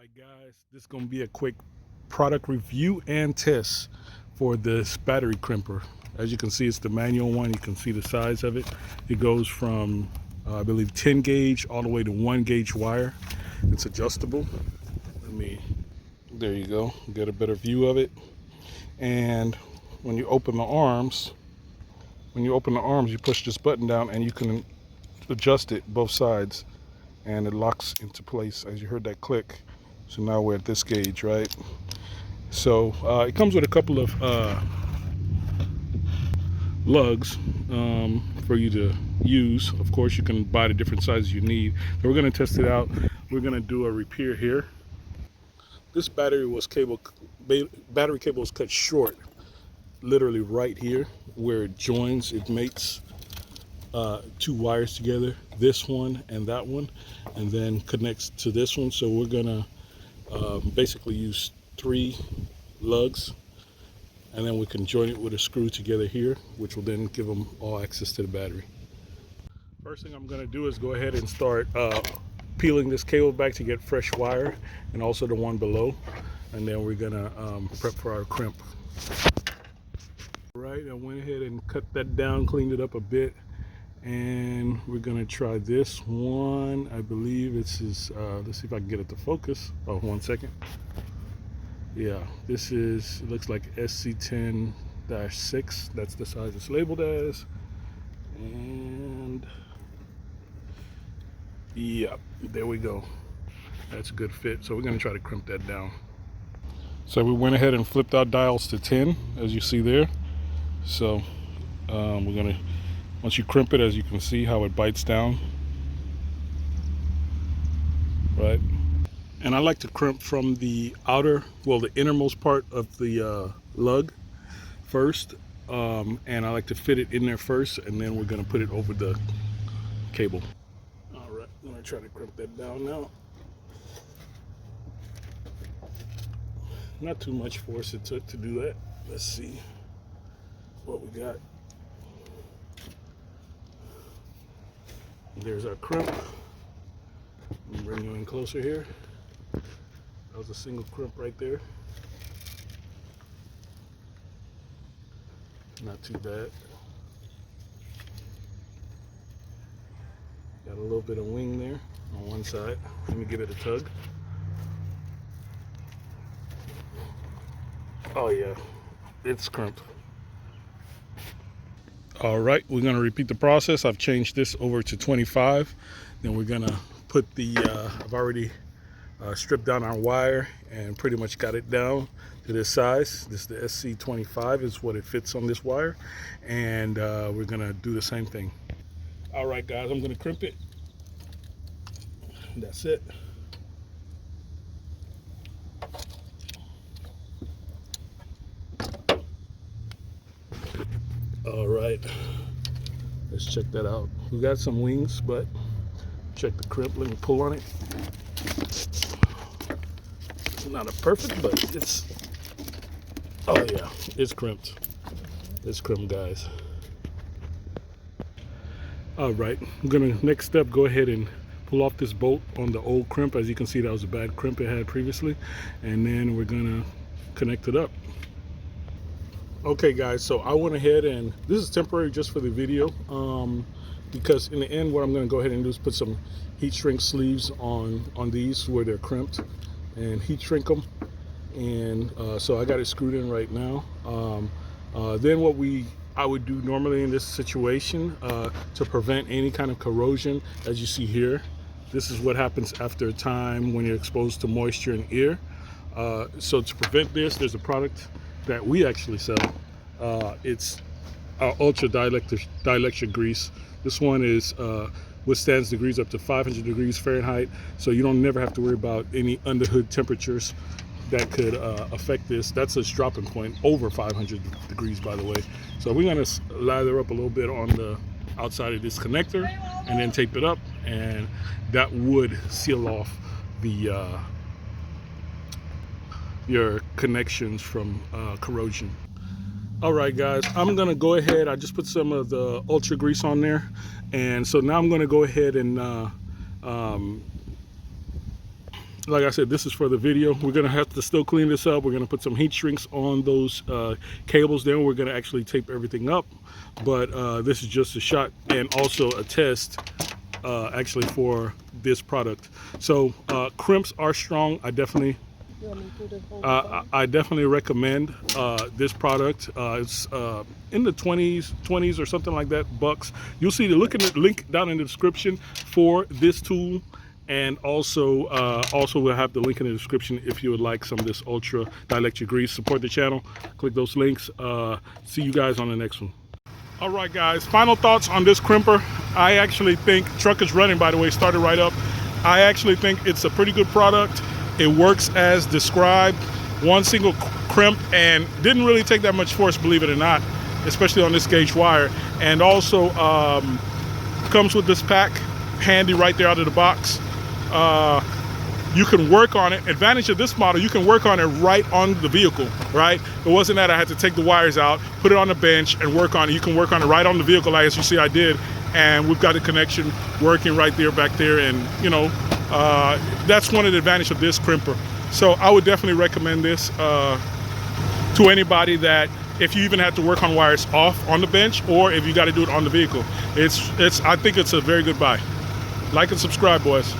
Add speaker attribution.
Speaker 1: Right, guys, this is going to be a quick product review and test for this battery crimper. As you can see, it's the manual one. You can see the size of it. It goes from I believe 10 gauge all the way to 1 gauge wire. It's adjustable. There you go, get a better view of it. And when you open the arms, you push this button down and you can adjust it both sides, and it locks into place as you heard that click. So now we're at this gauge, right? So it comes with a couple of lugs for you to use. Of course, you can buy the different sizes you need. So we're going to test it out. We're going to do a repair here. This battery cable was cut short, literally right here where it joins. It mates two wires together, this one and that one, and then connects to this one. So we're gonna basically use 3 lugs, and then we can join it with a screw together here, which will then give them all access to the battery. First thing I'm gonna do is go ahead and start peeling this cable back to get fresh wire, and also the one below, and then we're gonna prep for our crimp. Right, I went ahead and cut that down, cleaned it up a bit, and we're gonna try this one. I believe this is let's see if I can get it to focus. Oh, 1 second. Yeah, this is, it looks like SC10-6. That's the size it's labeled as. And yeah, there we go. That's a good fit. So we're gonna try to crimp that down. So we went ahead and flipped our dials to 10, as you see there. So we're gonna, once you crimp it, as you can see how it bites down, right? And I like to crimp from the the innermost part of the lug first, and I like to fit it in there first, and then we're gonna put it over the cable. All right, I'm gonna try to crimp that down now. Not too much force it took to do that. Let's see what we got. There's our crimp. Let me bring you in closer here. That was a single crimp right there. Not too bad. Got a little bit of wing there on one side. Let me give it a tug. Oh yeah, it's crimped. All right, we're gonna repeat the process. I've changed this over to 25. Then we're gonna put the, I've already stripped down our wire and pretty much got it down to this size. This is the SC25 is what it fits on this wire. And we're gonna do the same thing. All right, guys, I'm gonna crimp it. That's it. All right, let's check that out. We got some wings, but check the crimp. Let me pull on it. It's not a perfect, but it's, oh yeah, it's crimped. It's crimped, guys. All right, I'm gonna, next step, go ahead and pull off this bolt on the old crimp. As you can see, that was a bad crimp it had previously, and then we're gonna connect it up. Okay, guys, so I went ahead, and this is temporary just for the video, because in the end what I'm going to go ahead and do is put some heat shrink sleeves on these where they're crimped, and heat shrink them. And so I got it screwed in right now. Then what I would do normally in this situation to prevent any kind of corrosion, as you see here, this is what happens after a time when you're exposed to moisture and air. So to prevent this, there's a product that we actually sell. It's our ultra dielectric grease. This one is withstands degrees up to 500 degrees Fahrenheit, so you don't never have to worry about any underhood temperatures that could affect this. That's its dropping point, over 500 degrees, by the way. So we're gonna lather up a little bit on the outside of this connector and then tape it up, and that would seal off the your connections from corrosion. All right, guys, I'm gonna go ahead. I just put some of the ultra grease on there, and so now I'm gonna go ahead and like I said, this is for the video. We're gonna have to still clean this up. We're gonna put some heat shrinks on those cables. Then we're gonna actually tape everything up. But this is just a shot and also a test actually for this product. So crimps are strong. I definitely recommend this product. It's in the 20s or something like that bucks. You'll see the link down in the description for this tool, and also we'll have the link in the description if you would like some of this ultra dielectric grease. Support the channel, click those links. See you guys on the next one. All right, guys, final thoughts on this crimper. I actually think, truck is running, by the way, started right up. I actually think it's a pretty good product. It works as described. One single crimp, and didn't really take that much force, believe it or not, especially on this gauge wire. And also comes with this pack, handy right there out of the box. You can work on it. Advantage of this model, you can work on it right on the vehicle, right? It wasn't that I had to take the wires out, put it on the bench and work on it. You can work on it right on the vehicle, like as you see I did, and we've got a connection working right there, back there, and you know, that's one of the advantages of this crimper. So I would definitely recommend this to anybody, that if you even have to work on wires off on the bench, or if you got to do it on the vehicle. I think it's a very good buy. Like and subscribe, boys.